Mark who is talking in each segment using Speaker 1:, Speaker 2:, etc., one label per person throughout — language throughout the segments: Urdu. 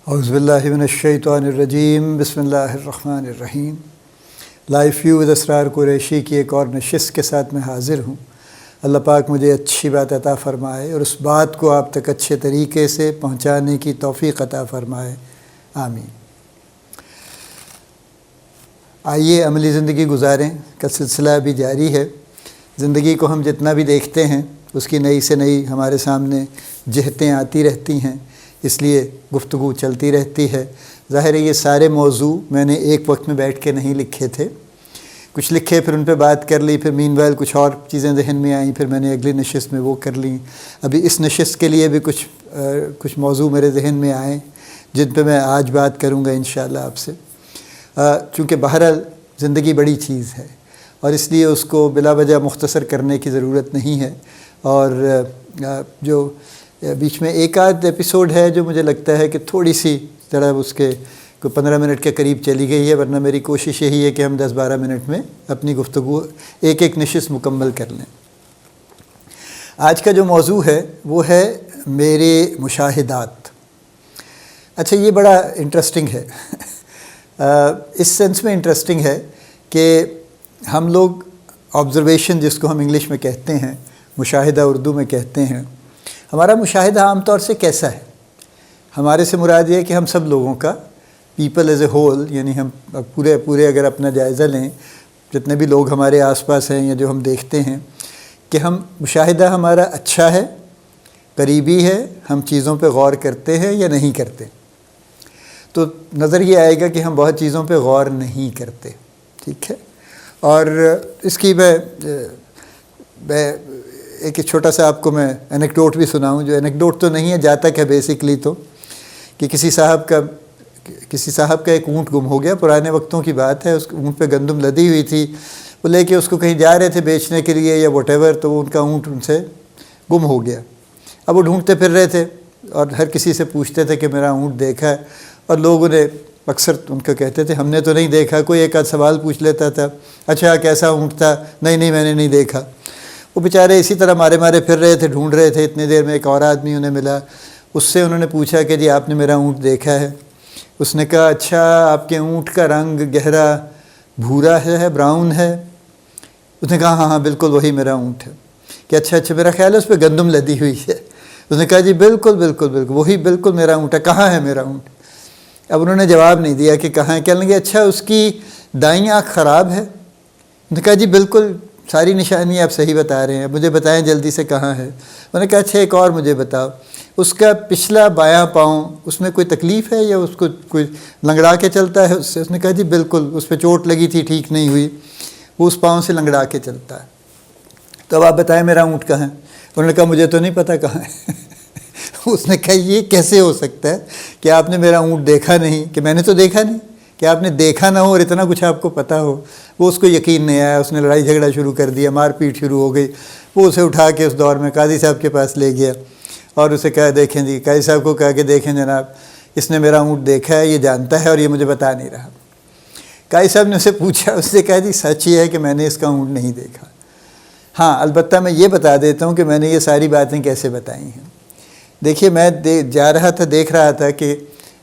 Speaker 1: اعوذ باللہ من الشیطان الرجیم، بسم اللہ الرحمن الرحیم۔ لائف ویو ود اسرار قریشی کی ایک اور نشست کے ساتھ میں حاضر ہوں۔ اللہ پاک مجھے اچھی بات عطا فرمائے اور اس بات کو آپ تک اچھے طریقے سے پہنچانے کی توفیق عطا فرمائے، آمین۔ آئیے عملی زندگی گزاریں کا سلسلہ ابھی جاری ہے۔ زندگی کو ہم جتنا بھی دیکھتے ہیں اس کی نئی سے نئی ہمارے سامنے جہتیں آتی رہتی ہیں، اس لیے گفتگو چلتی رہتی ہے۔ ظاہر ہے یہ سارے موضوع میں نے ایک وقت میں بیٹھ کے نہیں لکھے تھے، کچھ لکھے پھر ان پہ بات کر لی، پھر مین وائل کچھ اور چیزیں ذہن میں آئیں، پھر میں نے اگلی نشست میں وہ کر لیں۔ ابھی اس نشست کے لیے بھی کچھ موضوع میرے ذہن میں آئیں جن پہ میں آج بات کروں گا انشاءاللہ آپ سے، چونکہ بہرحال زندگی بڑی چیز ہے اور اس لیے اس کو بلا وجہ مختصر کرنے کی ضرورت نہیں ہے۔ اور جو بیچ میں ایک آدھ ایپیسوڈ ہے جو مجھے لگتا ہے کہ تھوڑی سی ذرا اس کے کوئی 15 منٹ کے قریب چلی گئی ہے، ورنہ میری کوشش یہی ہے کہ ہم 10-12 منٹ میں اپنی گفتگو ایک نشست مکمل کر لیں۔ آج کا جو موضوع ہے وہ ہے میرے مشاہدات۔ اچھا، یہ بڑا انٹرسٹنگ ہے، اس سینس میں انٹرسٹنگ ہے کہ ہم لوگ آبزرویشن جس کو ہم انگلش میں کہتے ہیں، مشاہدہ اردو میں کہتے ہیں، ہمارا مشاہدہ عام طور سے کیسا ہے؟ ہمارے سے مراد یہ ہے کہ ہم سب لوگوں کا، پیپل ایز اے ہول، یعنی ہم پورے اگر اپنا جائزہ لیں، جتنے بھی لوگ ہمارے آس پاس ہیں یا جو ہم دیکھتے ہیں، کہ ہم مشاہدہ ہمارا اچھا ہے، قریبی ہے، ہم چیزوں پہ غور کرتے ہیں یا نہیں کرتے؟ تو نظر یہ آئے گا کہ ہم بہت چیزوں پہ غور نہیں کرتے، ٹھیک ہے۔ اور اس کی میں ایک چھوٹا سا آپ کو میں اینیکڈوٹ بھی سناؤں، جو اینیکڈوٹ تو نہیں ہے، جاتا کہ بیسکلی تو کہ کسی صاحب کا ایک اونٹ گم ہو گیا، پرانے وقتوں کی بات ہے، اس اونٹ پہ گندم لدی ہوئی تھی، وہ لے کے اس کو کہیں جا رہے تھے بیچنے کے لیے یا واٹ ایور، تو ان کا اونٹ ان سے گم ہو گیا۔ اب وہ ڈھونڈتے پھر رہے تھے اور ہر کسی سے پوچھتے تھے کہ میرا اونٹ دیکھا ہے، اور لوگ انہیں اکثر ان کا کہتے تھے ہم نے تو نہیں دیکھا۔ کوئی ایک آدھ سوال پوچھ لیتا تھا، اچھا کیسا اونٹ تھا؟ نہیں میں نے نہیں دیکھا۔ وہ بیچارے اسی طرح مارے پھر رہے تھے، ڈھونڈ رہے تھے۔ اتنی دیر میں ایک اور آدمی انہیں ملا، اس سے انہوں نے پوچھا کہ جی آپ نے میرا اونٹ دیکھا ہے؟ اس نے کہا اچھا آپ کے اونٹ کا رنگ گہرا بھورا ہے، براؤن ہے؟ اس نے کہا ہاں بالکل وہی میرا اونٹ ہے۔ کہ اچھا میرا خیال ہے اس پہ گندم لدی ہوئی ہے۔ اس نے کہا جی بالکل وہی بالکل میرا اونٹ ہے، کہاں ہے میرا اونٹ؟ اب انہوں نے جواب نہیں دیا کہ کہاں ہے۔ کہنے لگے اچھا اس کی دائیں آنکھ خراب ہے؟ انہوں نے کہا جی بالکل ساری نشانی آپ صحیح بتا رہے ہیں، مجھے بتائیں جلدی سے کہاں ہے؟ انہوں نے کہا اچھا ایک اور مجھے بتاؤ، اس کا پچھلا بایاں پاؤں اس میں کوئی تکلیف ہے یا اس کو کوئی لنگڑا کے چلتا ہے اس سے؟ اس نے کہا جی بالکل، اس پہ چوٹ لگی تھی ٹھیک نہیں ہوئی، وہ اس پاؤں سے لنگڑا کے چلتا ہے۔ تو اب آپ بتائیں میرا اونٹ کہاں ہے؟ انہوں نے کہا مجھے تو نہیں پتہ کہاں ہے۔ اس نے کہا یہ کیسے ہو سکتا ہے کہ آپ نے میرا اونٹ دیکھا نہیں؟ کہ میں نے تو دیکھا نہیں، کہ آپ نے دیکھا نہ ہو اور اتنا کچھ آپ کو پتہ ہو۔ وہ اس کو یقین نہیں آیا، اس نے لڑائی جھگڑا شروع کر دیا، مار پیٹ شروع ہو گئی۔ وہ اسے اٹھا کے اس دور میں قاضی صاحب کے پاس لے گیا اور اسے کہا دیکھیں جی، قاضی صاحب کو کہا کہ دیکھیں جناب، اس نے میرا اونٹ دیکھا ہے، یہ جانتا ہے اور یہ مجھے بتا نہیں رہا۔ قاضی صاحب نے اسے پوچھا، اس نے کہا جی سچ یہ ہے کہ میں نے اس کا اونٹ نہیں دیکھا، ہاں البتہ میں یہ بتا دیتا ہوں کہ میں نے یہ ساری باتیں کیسے بتائی ہیں۔ دیکھیے میں جا رہا تھا، دیکھ رہا تھا کہ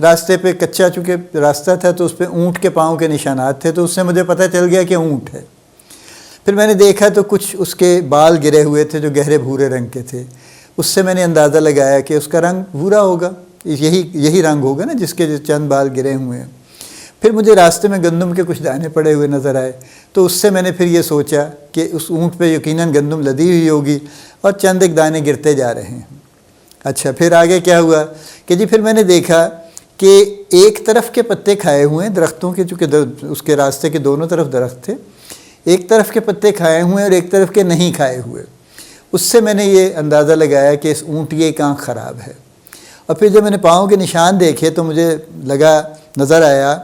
Speaker 1: راستے پہ کچا چونکہ راستہ تھا تو اس پہ اونٹ کے پاؤں کے نشانات تھے، تو اس سے مجھے پتہ چل گیا کہ اونٹ ہے۔ پھر میں نے دیکھا تو کچھ اس کے بال گرے ہوئے تھے جو گہرے بھورے رنگ کے تھے، اس سے میں نے اندازہ لگایا کہ اس کا رنگ بھورا ہوگا، یہی رنگ ہوگا نا جس کے چند بال گرے ہوئے ہیں۔ پھر مجھے راستے میں گندم کے کچھ دانے پڑے ہوئے نظر آئے، تو اس سے میں نے پھر یہ سوچا کہ اس اونٹ پہ یقیناً گندم لدی ہوئی ہوگی اور چند ایک دانے گرتے جا رہے ہیں۔ اچھا پھر آگے کیا ہوا کہ جی پھر میں نے دیکھا کہ ایک طرف کے پتے کھائے ہوئے ہیں درختوں کے، چونکہ اس کے راستے کے دونوں طرف درخت تھے، ایک طرف کے پتے کھائے ہوئے ہیں اور ایک طرف کے نہیں کھائے ہوئے۔ اس سے میں نے یہ اندازہ لگایا کہ اس اونٹ کی ایک آنکھ خراب ہے۔ اور پھر جب میں نے پاؤں کے نشان دیکھے تو مجھے نظر آیا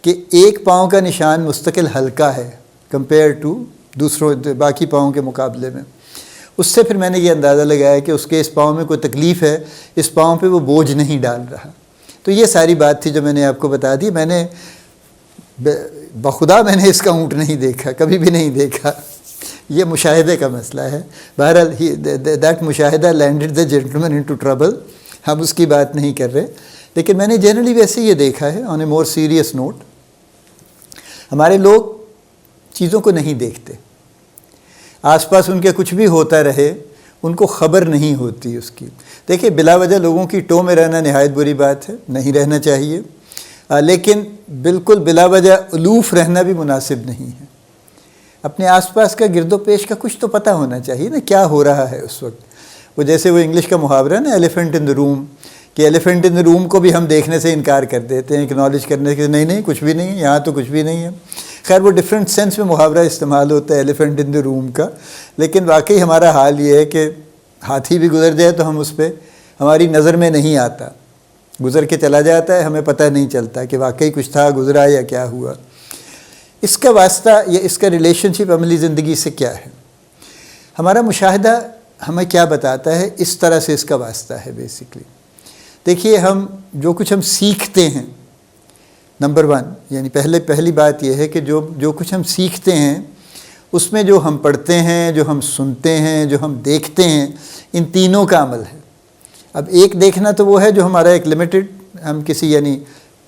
Speaker 1: کہ ایک پاؤں کا نشان مستقل ہلکا ہے کمپیئر ٹو دوسروں باقی پاؤں کے مقابلے میں۔ اس سے پھر میں نے یہ اندازہ لگایا کہ اس کے اس پاؤں میں کوئی تکلیف ہے، اس پاؤں پہ وہ بوجھ نہیں ڈال رہا۔ تو یہ ساری بات تھی جو میں نے آپ کو بتا دی۔ میں نے بخدا میں نے اس کا اونٹ نہیں دیکھا، کبھی بھی نہیں دیکھا۔ یہ مشاہدے کا مسئلہ ہے۔ بہرحال دیٹ مشاہدہ لینڈڈ دا جینٹلمین انٹو ٹربل، ہم اس کی بات نہیں کر رہے، لیکن میں نے جنرلی ویسے یہ دیکھا ہے آن اے مور سیریس نوٹ، ہمارے لوگ چیزوں کو نہیں دیکھتے، آس پاس ان کے کچھ بھی ہوتا رہے ان کو خبر نہیں ہوتی اس کی۔ دیکھیں بلا وجہ لوگوں کی ٹو میں رہنا نہایت بری بات ہے، نہیں رہنا چاہیے، لیکن بالکل بلا وجہ الوف رہنا بھی مناسب نہیں ہے۔ اپنے آس پاس کا گرد و پیش کا کچھ تو پتہ ہونا چاہیے نا، کیا ہو رہا ہے اس وقت۔ وہ جیسے وہ انگلش کا محاورہ نا ایلیفینٹ ان دا روم، کہ ایلیفینٹ ان دا روم کو بھی ہم دیکھنے سے انکار کر دیتے ہیں، اکنالج کرنے کے نہیں کچھ بھی نہیں ہے، یہاں تو کچھ بھی نہیں ہے۔ خیر وہ ڈفرینٹ سینس میں محاورہ استعمال ہوتا ہے ایلیفینٹ ان دا روم کا، لیکن واقعی ہمارا حال یہ ہے کہ ہاتھی بھی گزر جائے تو ہم اس پہ ہماری نظر میں نہیں آتا، گزر کے چلا جاتا ہے، ہمیں پتہ نہیں چلتا کہ واقعی کچھ تھا گزرا یا کیا ہوا۔ اس کا واسطہ یا اس کا ریلیشن شپ عملی زندگی سے کیا ہے؟ ہمارا مشاہدہ ہمیں کیا بتاتا ہے؟ اس طرح سے اس کا واسطہ ہے بیسکلی۔ دیکھیے ہم جو کچھ ہم سیکھتے ہیں، نمبر 1 یعنی پہلی بات یہ ہے کہ جو کچھ ہم سیکھتے ہیں اس میں جو ہم پڑھتے ہیں، جو ہم سنتے ہیں، جو ہم دیکھتے ہیں، ان تینوں کا عمل ہے۔ اب ایک دیکھنا تو وہ ہے جو ہمارا ایک لمیٹڈ، ہم کسی یعنی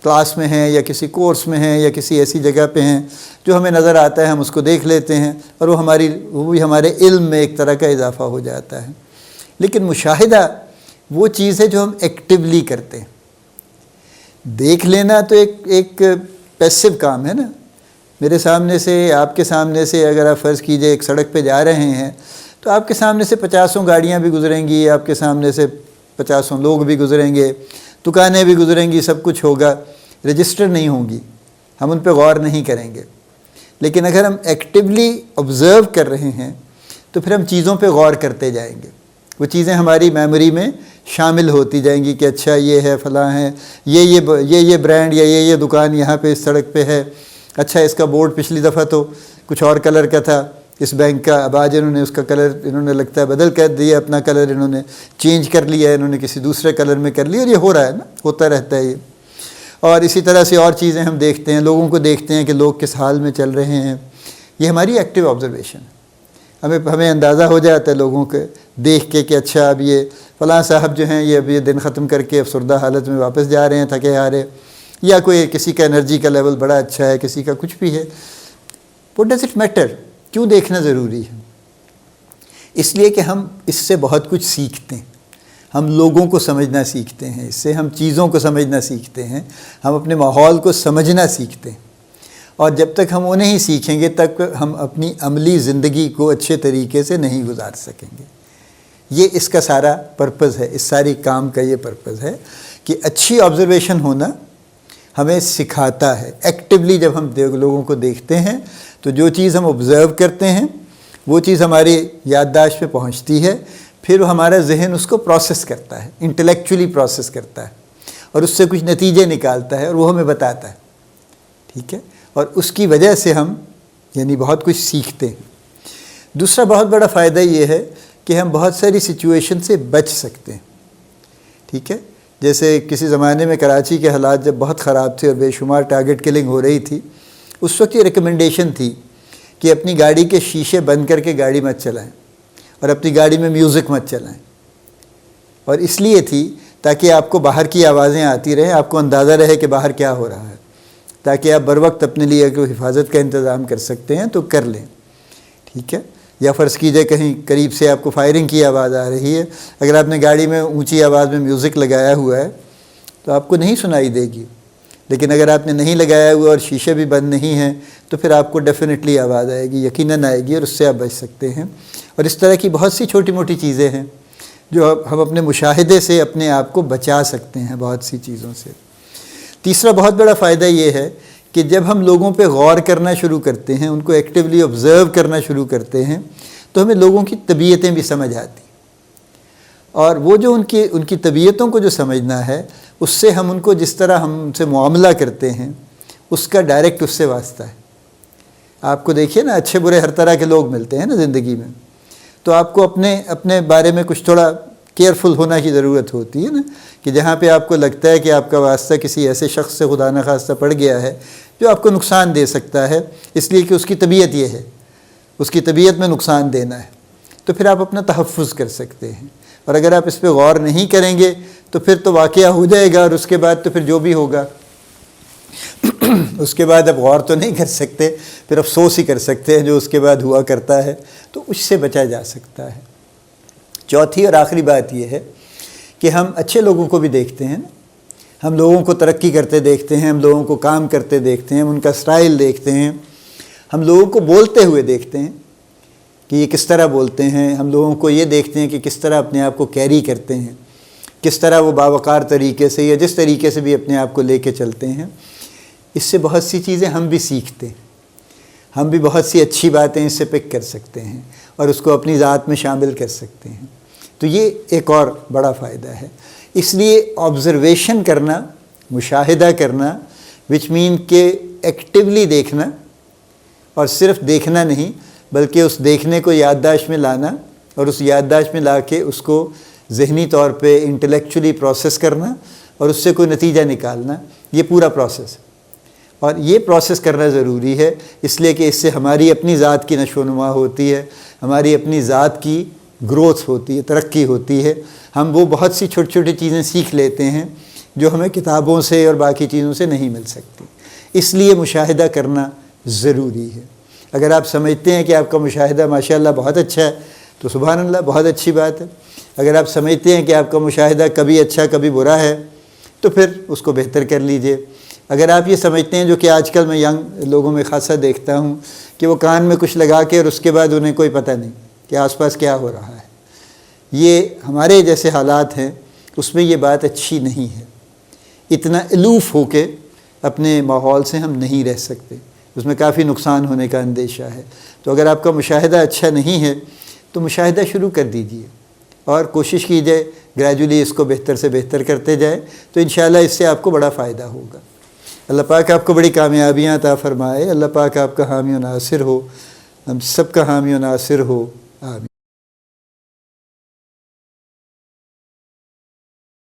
Speaker 1: کلاس میں ہیں یا کسی کورس میں ہیں یا کسی ایسی جگہ پہ ہیں جو ہمیں نظر آتا ہے، ہم اس کو دیکھ لیتے ہیں اور وہ بھی ہمارے علم میں ایک طرح کا اضافہ ہو جاتا ہے۔ لیکن مشاہدہ وہ چیز ہے جو ہم ایکٹیولی کرتے ہیں۔ دیکھ لینا تو ایک پیسو کام ہے نا، میرے سامنے سے، آپ کے سامنے سے اگر آپ فرض کیجئے ایک سڑک پہ جا رہے ہیں تو آپ کے سامنے سے 50 گاڑیاں بھی گزریں گی، آپ کے سامنے سے 50 لوگ بھی گزریں گے، دکانیں بھی گزریں گی، سب کچھ ہوگا، رجسٹر نہیں ہوں گی، ہم ان پہ غور نہیں کریں گے۔ لیکن اگر ہم ایکٹیولی آبزرو کر رہے ہیں تو پھر ہم چیزوں پہ غور کرتے جائیں گے، وہ چیزیں ہماری میموری میں شامل ہوتی جائیں گی کہ اچھا یہ ہے، فلاں ہے، یہ برانڈ یا یہ دکان یہاں پہ اس سڑک پہ ہے، اچھا اس کا بورڈ پچھلی دفعہ تو کچھ اور کلر کا تھا اس بینک کا، اب آج انہوں نے اس کا کلر انہوں نے لگتا ہے بدل کر دیا، اپنا کلر انہوں نے چینج کر لیا ہے، انہوں نے کسی دوسرے کلر میں کر لیا، اور یہ ہو رہا ہے نا، ہوتا رہتا ہے یہ۔ اور اسی طرح سے اور چیزیں ہم دیکھتے ہیں، لوگوں کو دیکھتے ہیں کہ لوگ کس حال میں چل رہے ہیں، یہ ہماری ایکٹیو آبزرویشن ہے۔ ہمیں اندازہ ہو جاتا ہے لوگوں کے دیکھ کے کہ اچھا اب یہ فلاں صاحب جو ہیں یہ اب یہ دن ختم کر کے افسردہ حالت میں واپس جا رہے ہیں، تھکے ہارے، یا کوئی کسی کا انرجی کا لیول بڑا اچھا ہے، کسی کا کچھ بھی ہے۔ What does it matter؟ کیوں دیکھنا ضروری ہے؟ اس لیے کہ ہم اس سے بہت کچھ سیکھتے ہیں، ہم لوگوں کو سمجھنا سیکھتے ہیں، اس سے ہم چیزوں کو سمجھنا سیکھتے ہیں، ہم اپنے ماحول کو سمجھنا سیکھتے ہیں، اور جب تک ہم وہ نہیں سیکھیں گے تب ہم اپنی عملی زندگی کو اچھے طریقے سے نہیں گزار سکیں گے۔ یہ اس کا سارا پرپز ہے، اس ساری کام کا یہ پرپز ہے کہ اچھی آبزرویشن ہونا ہمیں سکھاتا ہے۔ ایکٹیولی جب ہم لوگوں کو دیکھتے ہیں تو جو چیز ہم آبزرو کرتے ہیں وہ چیز ہماری یادداشت پہ پہنچتی ہے، پھر ہمارا ذہن اس کو پروسیس کرتا ہے، انٹلیکچولی پروسیس کرتا ہے، اور اس سے کچھ نتیجے نکالتا ہے اور وہ ہمیں بتاتا ہے، ٹھیک ہے، اور اس کی وجہ سے ہم یعنی بہت کچھ سیکھتے ہیں۔ دوسرا بہت بڑا فائدہ یہ ہے کہ ہم بہت ساری سچویشن سے بچ سکتے ہیں، ٹھیک ہے۔ جیسے کسی زمانے میں کراچی کے حالات جب بہت خراب تھے اور بے شمار ٹارگٹ کلنگ ہو رہی تھی، اس وقت یہ ریکمنڈیشن تھی کہ اپنی گاڑی کے شیشے بند کر کے گاڑی مت چلائیں اور اپنی گاڑی میں میوزک مت چلائیں، اور اس لیے تھی تاکہ آپ کو باہر کی آوازیں آتی رہیں، آپ کو اندازہ رہے کہ باہر کیا ہو رہا ہے، تاکہ آپ بر وقت اپنے لیے کوئی حفاظت کا انتظام کر سکتے ہیں تو کر لیں، ٹھیک ہے۔ یا فرض کیجئے کہیں قریب سے آپ کو فائرنگ کی آواز آ رہی ہے، اگر آپ نے گاڑی میں اونچی آواز میں میوزک لگایا ہوا ہے تو آپ کو نہیں سنائی دے گی، لیکن اگر آپ نے نہیں لگایا ہوا اور شیشے بھی بند نہیں ہیں تو پھر آپ کو ڈیفینیٹلی آواز آئے گی، یقیناً آئے گی، اور اس سے آپ بچ سکتے ہیں۔ اور اس طرح کی بہت سی چھوٹی موٹی چیزیں ہیں جو ہم اپنے مشاہدے سے اپنے آپ کو بچا سکتے ہیں بہت سی چیزوں سے۔ تیسرا بہت بڑا فائدہ یہ ہے کہ جب ہم لوگوں پہ غور کرنا شروع کرتے ہیں، ان کو ایکٹیولی آبزرو کرنا شروع کرتے ہیں، تو ہمیں لوگوں کی طبیعتیں بھی سمجھ آتی ہیں، اور وہ جو ان کی طبیعتوں کو جو سمجھنا ہے، اس سے ہم ان کو جس طرح ہم ان سے معاملہ کرتے ہیں اس کا ڈائریکٹ اس سے واسطہ ہے۔ آپ کو دیکھیے نا، اچھے برے ہر طرح کے لوگ ملتے ہیں نا زندگی میں، تو آپ کو اپنے بارے میں کچھ تھوڑا کیئرفل ہونا کی ضرورت ہوتی ہے نا، کہ جہاں پہ آپ کو لگتا ہے کہ آپ کا واسطہ کسی ایسے شخص سے خدا نخواستہ پڑ گیا ہے جو آپ کو نقصان دے سکتا ہے، اس لیے کہ اس کی طبیعت یہ ہے، اس کی طبیعت میں نقصان دینا ہے، تو پھر آپ اپنا تحفظ کر سکتے ہیں۔ اور اگر آپ اس پہ غور نہیں کریں گے تو پھر تو واقعہ ہو جائے گا، اور اس کے بعد تو پھر جو بھی ہوگا اس کے بعد اب غور تو نہیں کر سکتے، پھر افسوس ہی کر سکتے ہیں جو اس کے بعد ہوا کرتا ہے، تو اس سے بچا جا سکتا ہے۔ چوتھی اور آخری بات یہ ہے کہ ہم اچھے لوگوں کو بھی دیکھتے ہیں نا، ہم لوگوں کو ترقی کرتے دیکھتے ہیں، ہم لوگوں کو کام کرتے دیکھتے ہیں، ان کا سٹائل دیکھتے ہیں، ہم لوگوں کو بولتے ہوئے دیکھتے ہیں کہ یہ کس طرح بولتے ہیں، ہم لوگوں کو یہ دیکھتے ہیں کہ کس طرح اپنے آپ کو کیری کرتے ہیں، کس طرح وہ باوقار طریقے سے یا جس طریقے سے بھی اپنے آپ کو لے کے چلتے ہیں۔ اس سے بہت سی چیزیں ہم بھی سیکھتے ہیں، ہم بھی بہت سی اچھی باتیں اس سے پک کر سکتے ہیں اور اس کو اپنی ذات میں شامل کر سکتے ہیں۔ تو یہ ایک اور بڑا فائدہ ہے۔ اس لیے آبزرویشن کرنا، مشاہدہ کرنا، وچ مین کہ ایکٹیولی دیکھنا، اور صرف دیکھنا نہیں بلکہ اس دیکھنے کو یادداشت میں لانا، اور اس یادداشت میں لا کے اس کو ذہنی طور پہ انٹلیکچولی پروسیس کرنا اور اس سے کوئی نتیجہ نکالنا، یہ پورا پروسیس ہے۔ اور یہ پروسیس کرنا ضروری ہے، اس لیے کہ اس سے ہماری اپنی ذات کی نشو و نما ہوتی ہے، ہماری اپنی ذات کی گروتھ ہوتی ہے، ترقی ہوتی ہے۔ ہم وہ بہت سی چھوٹی چھوٹی چیزیں سیکھ لیتے ہیں جو ہمیں کتابوں سے اور باقی چیزوں سے نہیں مل سکتی۔ اس لیے مشاہدہ کرنا ضروری ہے۔ اگر آپ سمجھتے ہیں کہ آپ کا مشاہدہ ماشاءاللہ بہت اچھا ہے تو سبحان اللہ، بہت اچھی بات ہے۔ اگر آپ سمجھتے ہیں کہ آپ کا مشاہدہ کبھی اچھا کبھی برا ہے تو پھر اس کو بہتر کر لیجئے۔ اگر آپ یہ سمجھتے ہیں، جو کہ آج کل میں ینگ لوگوں میں خاصا دیکھتا ہوں، کہ وہ کان میں کچھ لگا کے اور اس کے بعد انہیں کوئی پتہ نہیں کہ آس پاس کیا ہو رہا ہے، یہ ہمارے جیسے حالات ہیں، اس میں یہ بات اچھی نہیں ہے۔ اتنا الوف ہو کے اپنے ماحول سے ہم نہیں رہ سکتے، اس میں کافی نقصان ہونے کا اندیشہ ہے۔ تو اگر آپ کا مشاہدہ اچھا نہیں ہے تو مشاہدہ شروع کر دیجئے اور کوشش کیجئے گریجولی اس کو بہتر سے بہتر کرتے جائیں، تو انشاءاللہ اس سے آپ کو بڑا فائدہ ہوگا۔ اللہ پاک آپ کو بڑی کامیابیاں عطا فرمائے، اللہ پاک آپ کا حامی و ناصر ہو، ہم سب کا حامی و ناصر ہو۔